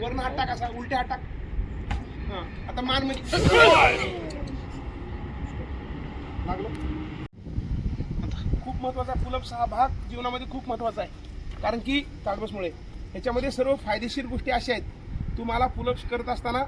वरून हात टाक, असा उलटे हात टाक. हा आता मान मध्ये लागलं. खूप महत्वाचा पुलअप्स हा भाग जीवनामध्ये खूप महत्वाचा आहे, कारण की ताडबसमुळे ह्याच्यामध्ये सर्व फायदेशीर गोष्टी अशा आहेत. तुम्हाला पुलअप्स करत असताना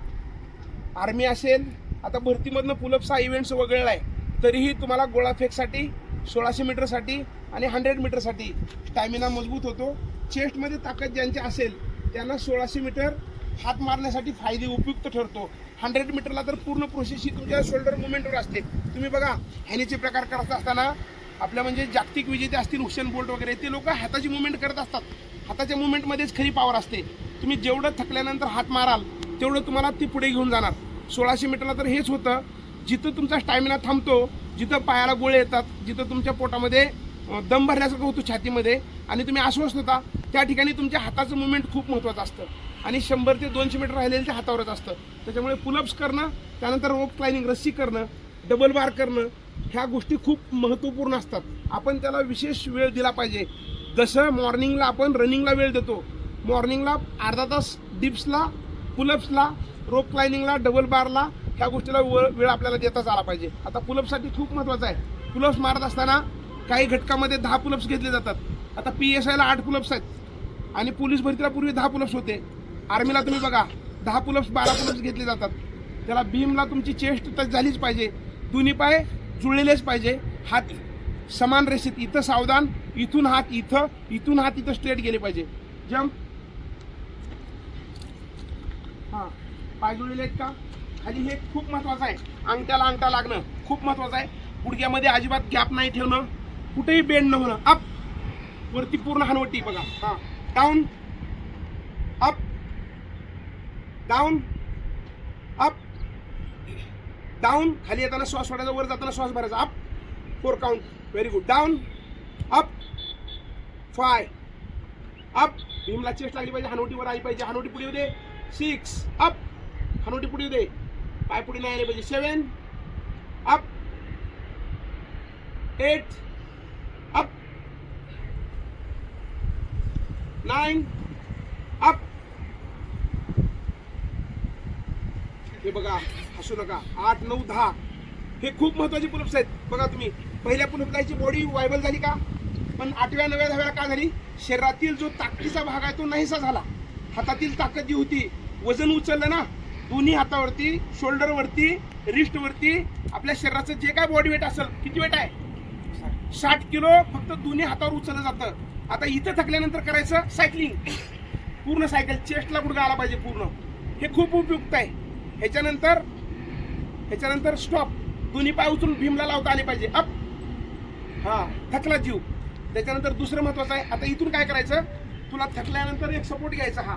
आर्मी असेल, आता भरतीमधनं पुलअप्स हा इव्हेंट्स वगळला आहे, तरीही तुम्हाला गोळाफेकसाठी 1600 मीटरसाठी आणि 100 मीटरसाठी स्टॅमिना मजबूत होतो. चेस्टमध्ये ताकद ज्यांची असेल त्यांना 1600 मीटर हात मारण्यासाठी फायदे उपयुक्त ठरतो. 100 मीटरला तर पूर्ण प्रोसेस ही तुमच्या शोल्डर मुवमेंटवर असते. तुम्ही बघा ह्यानीचे प्रकार करत असताना आपल्या म्हणजे जागतिक विजेते असतील हुसेन बोल्ट वगैरे, ते लोक हाताची मुवमेंट करत असतात. हाताच्या मुवमेंटमध्येच खरी पॉवर असते. तुम्ही जेवढं थकल्यानंतर हात माराल तेवढं तुम्हाला ती पुढे घेऊन जाणार. 1600 मीटरला तर हेच होतं, जिथं तुमचा स्टॅमिना थांबतो, जिथं पायाला गोळे येतात, जिथं तुमच्या पोटामध्ये दम भरल्यासारखं होतं छातीमध्ये आणि तुम्ही अस्वस्थ होता, त्या ठिकाणी तुमच्या हाताचं मुवमेंट खूप महत्त्वाचं असतं. आणि 100 ते 200 मीटर राहिलेलं ते हातावरच असतं. त्याच्यामुळे पुलअप्स करणं, त्यानंतर रोप क्लाइम्बिंग रस्सी करणं, डबल बार करणं, ह्या गोष्टी खूप महत्त्वपूर्ण असतात. आपण त्याला विशेष वेळ दिला पाहिजे. जसं मॉर्निंगला आपण रनिंगला वेळ देतो, मॉर्निंगला अर्धा तास डिप्सला, पुलअप्सला, रोप क्लाइम्बिंगला, डबल बारला, ह्या गोष्टीला वेळ आपल्याला देताच आला पाहिजे. आता पुलअप्ससाठी खूप महत्त्वाचं आहे. पुलअप्स मारत असताना काही घटकामध्ये 10 पुलअप्स घेतले जातात. आता PSIला 8 पुलअप्स आहेत आणि पोलीस भरतीला पूर्वी 10 पुलअप्स होते. आर्मीला तुम्ही बघा 10 पुलअप्स 12 पुलअप्स घेतले जातात. त्याला बीमला तुमची चेस्ट टच झालीच पाहिजे, दोन्ही पाय जुळलेलेच पाहिजे, हात समान रेषेत, इथं सावधान, इथून हात इथं, इथून हात इथं स्ट्रेट गेले पाहिजे. जम्प, हां पाय जुळलेले आहेत का खाली, हे खूप महत्त्वाचं आहे. अंगठ्याला अंगठा लागणं खूप महत्त्वाचं आहे. गुडघ्यामध्ये अजिबात गॅप नाही ठेवणं, कुठेही बेंड न होणं. अप वरती पूर्ण हनवटी बघा, हां down up down up down, खाली येताना श्वास सोडायचा, वर जाताना श्वास भरायचा. Up 4 count, very good. Down up 5 up, Bheemla chest लागली पाहिजे, हनवटीवर आली पाहिजे, हनवटी पुढे येऊ दे. 6 अप, हनवटी पुढे येऊ दे, पाय पुढे नाही आले पाहिजे. 7 अप 8 अप 9 अप. हे बघा, हसू नका. 8 9 10 हे खूप महत्वाचे पुलअप्स आहेत. बघा तुम्ही पहिल्या पुलअप्सची बॉडी वायबल झाली का, पण 8व्या 9व्या 10व्या का झाली, शरीरातील जो ताकदीचा भाग आहे तो नाहीसा झाला. हातातील ताकद जी होती, वजन उचललं ना, दोन्ही हातावरती, शोल्डरवरती, रिस्टवरती, आपल्या शरीराचं जे काय बॉडी वेट असेल, किती वेट आहे 60 किलो, फक्त दोन्ही हातावर उचललं जातं. आता इथं थकल्यानंतर करायचं सायकलिंग, पूर्ण सायकल, चेस्टला गुडघा आला पाहिजे पूर्ण, हे खूप उपयुक्त आहे. ह्याच्यानंतर स्टॉप, दोन्ही पाय उचलून भीमला लावता आले पाहिजे. अप, हां थकला जीव. त्याच्यानंतर दुसरं महत्वाचं आहे, आता इथून काय करायचं, तुला थकल्यानंतर एक सपोर्ट घ्यायचा, हा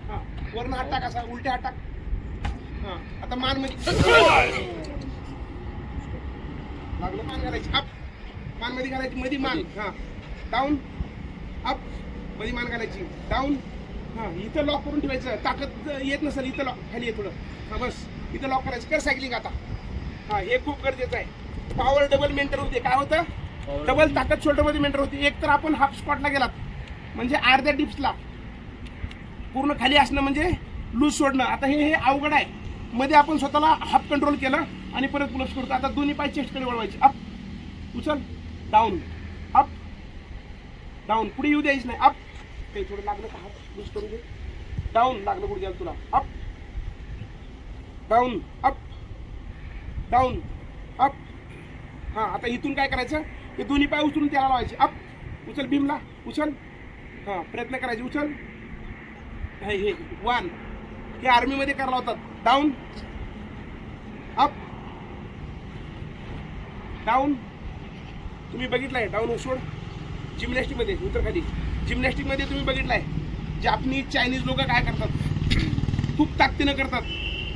हां वरून हात टाक, असा उलटे हात टाक. हां आता मान मध्ये लागलं, मान घालायची. अप, मान मध्ये घालायची, मध्ये मान, हां डाऊन अप, मध्ये मान घालायची, डाऊन. हां इथं लॉक करून ठेवायचं, ताकद येत नसेल इथं लॉक, खाली ये थोडं, हां बस इथं लॉक करायचं. कर सायकलिंग आता. हां हे खूप गरजेचं आहे. पॉवर डबल मेंटेन होते. काय होतं, डबल ताकद शोल्डरमध्ये मेंटेन होती. एक तर आपण हाफ स्क्वॉटला गेलात म्हणजे अर्ध्या डिप्सला पूर्ण खाली असणं म्हणजे लूज सोडणं. आता हे अवघड आहे. मध्ये आपण स्वतःला हाफ कंट्रोल केलं आणि परत पुलअप्स करतो. आता दोन्ही पाय चेस्टकडे वळवायचे. अप उचल, डाऊन अप डाऊन, पुढे येऊ द्यायचं नाही. अप, काही थोडं लागलं का हात लूज करून दे. डाऊन, लागलं गुडघ्याला तुला. Up down up down up. हां आता इथून काय करायचं, हे दोन्ही पाय उचलून त्याला लावायचे. अप उचल, भीमला उचल, हां प्रयत्न करायचे, उचल. हे 1 हे आर्मीमध्ये करायला होतात. डाऊन अप डाऊन, तुम्ही बघितलाय डाऊन सोड. जिम्नॅस्टिकमध्ये उतर खाली, जिम्नॅस्टिकमध्ये तुम्ही बघितलाय जापनीज चायनीज लोक काय करतात, खूप ताकदीनं करतात.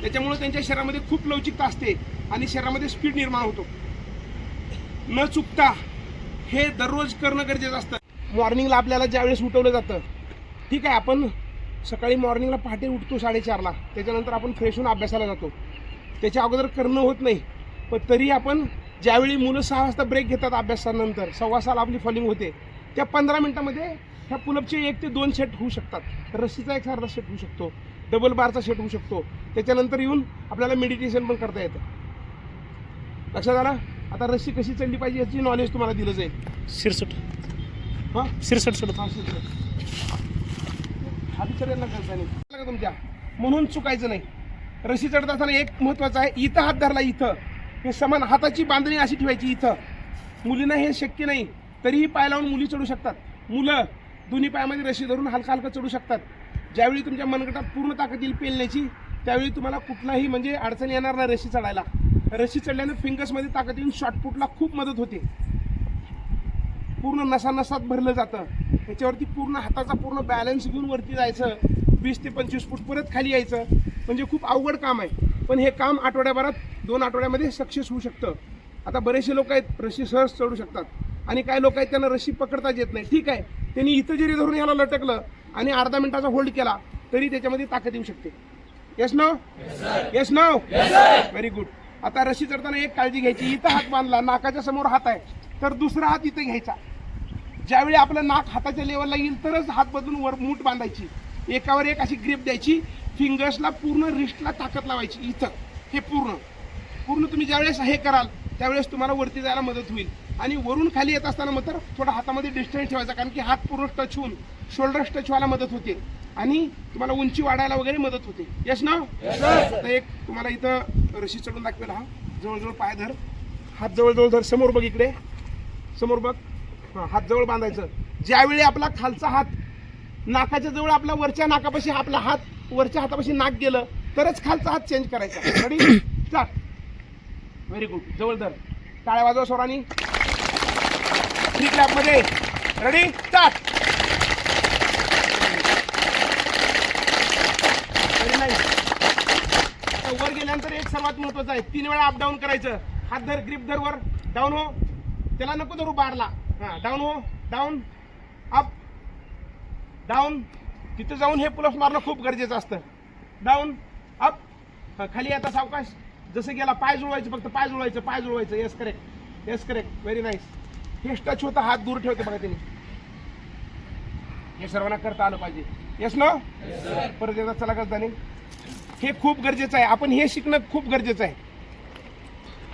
त्याच्यामुळे त्यांच्या शरीरामध्ये खूप लवचिकता असते आणि शरीरामध्ये स्पीड निर्माण होतो. न चुकता हे दररोज करणं गरजेचं असतं. मॉर्निंगला आपल्याला ज्यावेळेस उठवलं जातं, ठीक आहे, आपण सकाळी मॉर्निंगला पहाटे उठतो 4:30ला, त्याच्यानंतर आपण फ्रेश होऊन अभ्यासाला जातो. त्याच्या अगोदर करणं होत नाही, पण तरी आपण ज्यावेळी मुलं 6 वाजता ब्रेक घेतात अभ्यासानंतर, 6:15 आपली फॉलिंग होते, त्या 15 मिनिटामध्ये ह्या पुलअपचे 1 ते 2 सेट होऊ शकतात. रस्सीचा एक अर्धा सेट होऊ शकतो. डबल बारचा सेट होऊ शकतो. त्याच्यानंतर येऊन आपल्याला मेडिटेशन पण करता येतं. लक्षात आलं. आता रस्सी कशी चढली पाहिजे याची नॉलेज तुम्हाला दिलं जाईल. शिरसट हां शिरसट सोडत हा विचारायला लागला का तुमच्या, म्हणून चुकायचं नाही. रस्सी चढत असताना एक महत्त्वाचं आहे, इथं हात धरला, इथं हे समान हाताची बांधणी अशी ठेवायची. इथं मुलींना हे शक्य नाही, तरीही पाय लावून मुली चढू शकतात. मुलं दोन्ही पायामध्ये रस्सी धरून हलका हलका चढू शकतात. ज्यावेळी तुमच्या मनगटात पूर्ण ताकद येईल पेलण्याची, त्यावेळी तुम्हाला कुठलाही म्हणजे अडचण येणार नाही रस्सी चढायला. रस्सी चढल्यानं फिंगर्समध्ये ताकद येऊन शॉर्टपुटला खूप मदत होते. पूर्ण नसात भरलं जातं. त्याच्यावरती पूर्ण हाताचा पूर्ण बॅलन्स घेऊन वरती जायचं, 20 ते 25 फूट परत खाली यायचं. म्हणजे खूप अवघड काम आहे, पण हे काम आठवड्याभरात 2 आठवड्यामध्ये सक्सेस होऊ शकतं. आता बरेचसे लोक आहेत रस्सी सहज चढू शकतात, आणि काही लोक आहेत त्यांना रस्सी पकडताच येत नाही. ठीक आहे, त्यांनी इथं जरी धरून याला लटकलं आणि अर्धा मिनिटाचा होल्ड केला तरी त्याच्यामध्ये ताकद येऊ शकते. Yes no, yes no, very good. आता रस्सी चढताना एक काळजी घ्यायची, इथं हात बांधला, नाकाच्या समोर हात आहे, तर दुसरा हात इथं घ्यायचा. ज्यावेळी आपलं नाक हाताच्या लेवलला येईल तरच हात बदलून वर मूठ बांधायची, एकावर एक अशी ग्रिप द्यायची. फिंगर्सला पूर्ण रिस्टला ताकद लावायची. इथं हे पूर्ण तुम्ही ज्यावेळेस हे कराल त्यावेळेस तुम्हाला वरती जायला मदत होईल. आणि वरून खाली येत असताना मात्र थोडा हातामध्ये डिस्टन्स ठेवायचा, कारण की हात पूर्ण टच होऊन शोल्डर्स टच व्हायला मदत होते आणि तुम्हाला उंची वाढायला वगैरे मदत होते. यस ना. तर एक तुम्हाला इथं रस्सी चढून दाखवेल. हा जवळजवळ पाय धर, हात जवळजवळ धर, समोर बघ, इकडे समोर बघ. हां, हात जवळ बांधायचं. ज्यावेळी आपला खालचा हात नाकाच्या जवळ, आपला वरच्या नाकापाशी आपला हात वरच्या हातापाशी नाक गेलं तरच खालचा हात चेंज करायचा. Ready, start. Very good. जवळ धर, टाळ्या वाजवा स्वरांनी. 3 क्लॅपमध्ये. Ready, start. Very nice. वर गेल्यानंतर एक सर्वात महत्वाचं आहे, 3 वेळा अप डाऊन करायचं. हात धर, ग्रिप धर, वर डाऊन हो, त्याला नको धरू बारला. हां, डाऊन हो, डाऊन, अप, डाऊन. तिथं जाऊन हे पुलअप्स मारणं खूप गरजेचं असतं. डाऊन, अप, खाली आता सावकाश. जसं गेला पाय जुळवायचं, फक्त पाय जुळवायचं, पाय जुळवायचं. Yes correct, yes correct, very nice. हे टच होतं, हात दूर ठेवते बघा त्यांनी. हे सर्वांना करता आलं पाहिजे. येस ना. परत एकदा चला करताना हे खूप गरजेचं आहे. आपण हे शिकणं खूप गरजेचं आहे,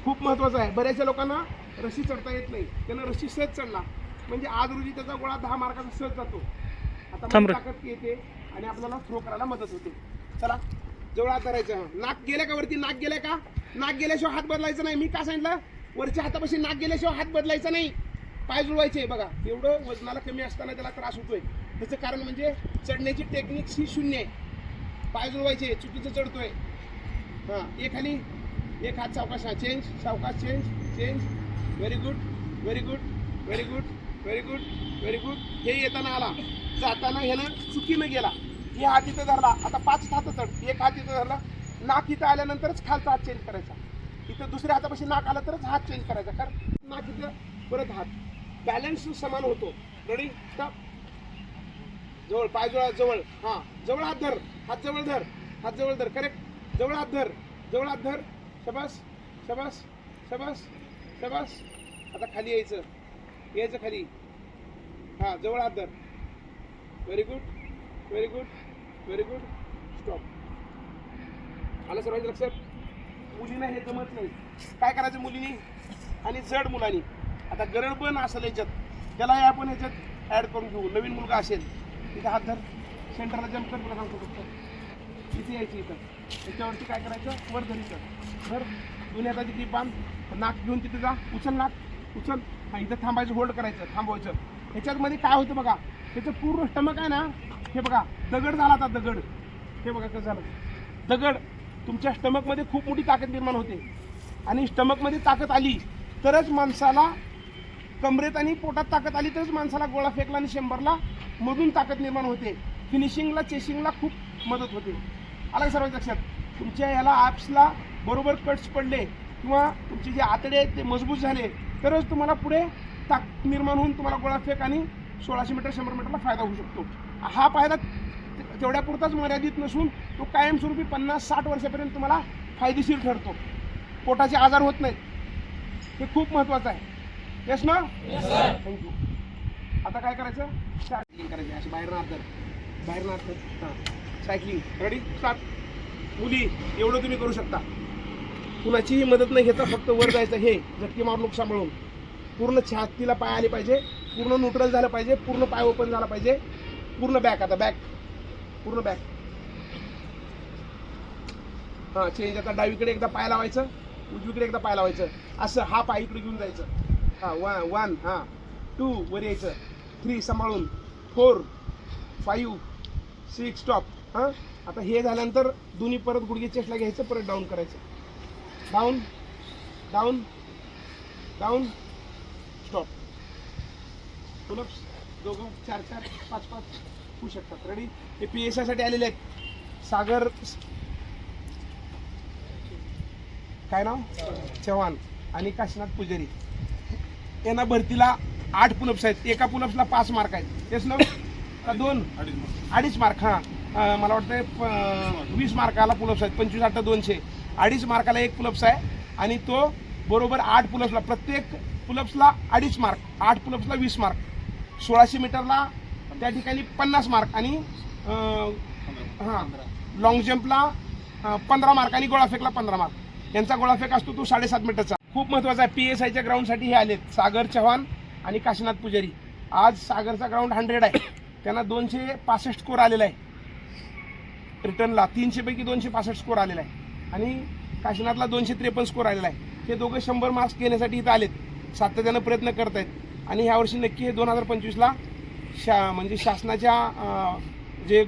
खूप महत्त्वाचं आहे. बऱ्याचशा लोकांना रस्सी चढता येत नाही, त्यांना रस्सी सहज चढला म्हणजे आज रोजी त्याचा गोळा 10 मार्काचा सहज जातो. आता ताकद येते आणि आपल्याला थ्रो करायला मदत होते. चला, जवळ हात धरायचं. नाक गेलं का वरती, नाक गेलं का, नाक गेल्याशिवाय हात बदलायचा नाही. मी का सांगितलं, वरच्या हातापाशी नाक गेल्याशिवाय हात बदलायचा नाही. पाय जुळवायचे. बघा, एवढं वजनाला कमी असताना त्याला त्रास होतोय, त्याचं कारण म्हणजे चढण्याची टेक्निक ही शून्य आहे. पाय जुळवायचे, चुकीचं चढतोय. हां, एक खाली, एक हात सावकाश. चेंज, सावकाश, change, change. Very good, very good, very good, very good, very good. हे येताना आला, जाताना ह्यानं चुकीनं गेला. हे हात इथं धरला, आता 5 हात चढ. एक हात इथं धरला, नाक इथं आल्यानंतरच खालचा हात चेंज करायचा. इथं दुसऱ्या हातापाशी नाक आलं तरच हात चेंज करायचा, कारण नाक इथं, परत हात, बॅलन्स समान होतो. Ready, stop. जवळ, पाय जवळ, जवळ. हां, जवळ हात धर, हात जवळ धर, हात जवळ धर. करेक्ट, जवळ हात धर, जवळ हात धर. शबास, शबास, शबास, शबास. आता खाली यायचं, यायचं खाली. हां, जवळ हात धर. Very good, very good, very good. Stop. आलं सर्वांच्या लक्षात. मुलींना हे जमत नाही, काय करायचं मुलींनी आणि जड मुलांनी. आता गरडबन असेल याच्यात, त्यालाही आपण ह्याच्यात ॲड करून घेऊ. नवीन मुलगा असेल, तिथे हात धर, सेंटरला जम्प कर. तुला सांगतो फक्त इथे यायची. इथं त्याच्यावरती काय करायचं, वर धरीचं, धर, दोन्ही हाताची टीप बांध, नाक घेऊन तिथे जा, उचल, नाक उचल. हां, इथं थांबायचं, होल्ड करायचं, थांबवायचं. ह्याच्यामध्ये काय होतं बघा, त्याचं पूर्ण स्टमक आहे ना, हे बघा दगड झाला. आता दगड, हे बघा कसं झालं दगड. तुमच्या स्टमकमध्ये खूप मोठी ताकद निर्माण होते, आणि स्टमकमध्ये ताकद आली तरच माणसाला, कमरेत आणि पोटात ताकद आली तरच माणसाला गोळा फेकला आणि 100ला मधून ताकद निर्माण होते. फिनिशिंगला, चेसिंगला खूप मदत होते. आलं सर्वांच्या लक्षात. तुमच्या याला ॲप्सला बरोबर कट्स पडले किंवा तुमचे जे आतडे आहेत ते मजबूत झाले तरच तुम्हाला पुढे ताकद निर्माण होऊन तुम्हाला गोळा फेक आणि 1600 मीटर 100 मीटरला फायदा होऊ शकतो. हा फायदा तेवढ्या पुरताच मर्यादित नसून तो कायमस्वरूपी 50-60 वर्षापर्यंत तुम्हाला फायदेशीर ठरतो. पोटाचे आजार होत नाहीत, हे खूप महत्त्वाचं आहे. येस ना. थँक्यू. आता काय करायचं, चार्जिंग करायची. अशी बाहेर नात, बाहेर नात. हां, सायकलिंग. Ready start. मुली एवढं तुम्ही करू शकता. कुणाचीही मदत नाही घेता, फक्त वर जायचं. हे झटके मारून नुक सांभाळून पूर्ण छातीला पाय आले पाहिजे, पूर्ण न्यूट्रल झालं पाहिजे, पूर्ण पाय ओपन झाला पाहिजे, पूर्ण बॅक. आता बॅक, पूर्ण बॅक. हां चेंज. आता डावीकडे एकदा पाय लावायचं, उजवीकडे एकदा पाय लावायचं. असं हा पाय इकडे घेऊन जायचं. हां 1 हां 2 वर यायचं, 3 सांभाळून, 4 5 6 स्टॉप. हां आता हे झाल्यानंतर दोन्ही परत गुडघे चेस्टला घ्यायचं, परत डाऊन करायचं. Down down down stop. Pullups दोघं 4 4 5 5 होऊ शकतात. रेडी. हे PSI साठी आलेले आहेत. सागर काय नाव, चव्हाण आणि काशीनाथ पुजारी. यांना भरतीला 8 पुलअप्स आहेत. एका पुलअप्सला 5 मार्क आहेत. तेच ना, 2.5 मार्क. हां मला वाटतं 20 मार्काला पुलअप्स आहेत. 25 8 200. 2.5 मार्काला एक पुलअप्स आहे आणि तो बरोबर 8 पुलअप्सला, प्रत्येक पुलअप्सला 2.5 मार्क, 8 पुलअप्सला 20 मार्क. 1600 मीटरला त्या ठिकाणी 50 मार्क आणि हां लॉंग जम्पला 15 मार्क आणि गोळाफेकला 15 मार्क. यांचा गोळाफेक असतो तो 7.5 मीटरचा. खूप महत्त्वाचा आहे. PSIच्या ग्राउंडसाठी हे आलेत सागर चव्हाण आणि काशीनाथ पुजारी. आज सागरचा ग्राउंड 100 आहे, त्यांना 265 स्कोर आलेला आहे. रिटर्नला 300 पैकी 265 स्कोर आलेला आहे आणि काशीनाथला 253 स्कोर आलेला आहे. हे दोघं 100 मार्क्स घेण्यासाठी इथं आलेत, सातत्यानं प्रयत्न करत आहेत आणि ह्यावर्षी नक्की हे 2025ला म्हणजे शासनाच्या जे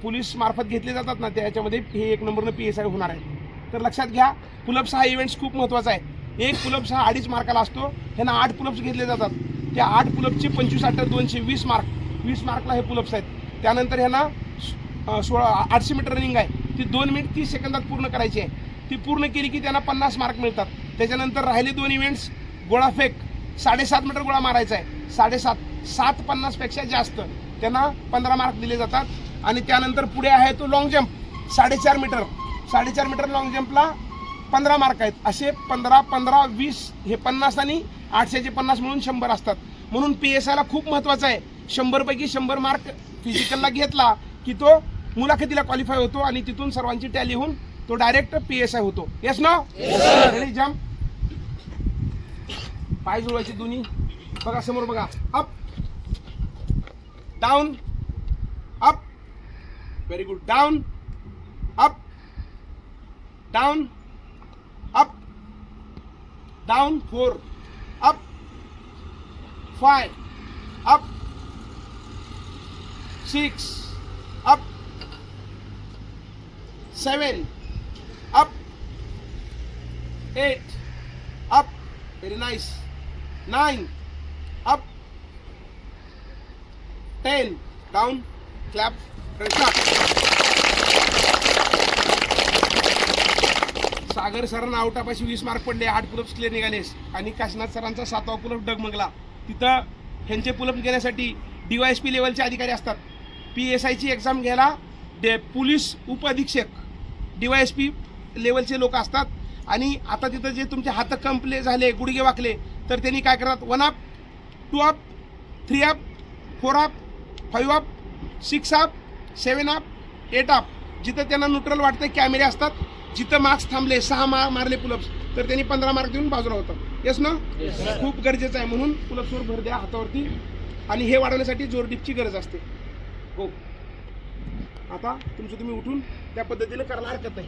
पोलीस मार्फत घेतले जातात ना त्याच्यामध्ये हे 1 नंबरनं PSI होणार आहे. तर लक्षात घ्या, पुलअप्स हा इव्हेंट्स खूप महत्त्वाचा आहे. एक पुलअप्स हा 2.5 मार्काला असतो. ह्यांना 8 पुलअप्स घेतले जातात. त्या 8 पुलअप्सचे 25 8 200 20 मार्क. 20 मार्कला हे पुलअप्स आहेत. त्यानंतर ह्यांना 800 मीटर रनिंग आहे, ती 2 मिनिट 30 सेकंदात पूर्ण करायची आहे. ती पूर्ण केली की त्यांना 50 मार्क मिळतात. त्याच्यानंतर राहिले 2 इव्हेंट्स. गोळाफेक 7.5 मीटर गोळा मारायचा आहे, 7.50पेक्षा जास्त, त्यांना 15 मार्क दिले जातात. आणि त्यानंतर पुढे आहे तो long jump 4.5 metre. 4.5 metre long जम्पला 15 मार्क आहेत. असे 15 15 20 हे 50 आणि 800चे 50 मिळून 100 असतात. म्हणून PSIला खूप महत्त्वाचं आहे. 100 पैकी 100 मार्क फिजिकलला घेतला की तो मुलाखतीला क्वालिफाय होतो आणि तिथून सर्वांची टॅली होऊन तो डायरेक्ट PSI होतो. Yes no. Ready jump. पाय जुळवायचे दोन्ही. बघा समोर बघा. Up down up. Very good. Down up down up down. 4 up 5 up 6 up 7 up 8 up. Very nice. 9 up 10 down. Clap. Sagar सरांना आउटापाशी 20 मार्क पडले. 8 पुलअप्स क्लिअर निघालेस. आणि काशीनाथ सरांचा 7वा पुलअप डगमगला. तिथं ह्यांचे पुलअप घेण्यासाठी DYSP लेवलचे अधिकारी असतात. PSIची एक्झाम घ्यायला पोलीस उपअधीक्षक DYSP लेवलचे लोक असतात. आणि आता तिथं जे तुमचे हात कंपले झाले, गुडघे वाकले, तर त्यांनी काय करतात, 1 up 2 up 3 up 4 up 5 up 6 up 7 up 8 up. जिथं त्यांना न्यूट्रल वाटतं कॅमेरे असतात. जिथं मार्क्स थांबले 6 मारले पुलअप्स तर त्यांनी 15 मार्क देऊन बाजूला होतं. येस ना. खूप गरजेचं आहे. म्हणून पुलअप्सवर भर द्या हातावरती. आणि हे वाढवण्यासाठी जोरडीपची गरज असते. हो आता तुमचं तुम्ही उठून त्या पद्धतीने करायला हरकत नाही.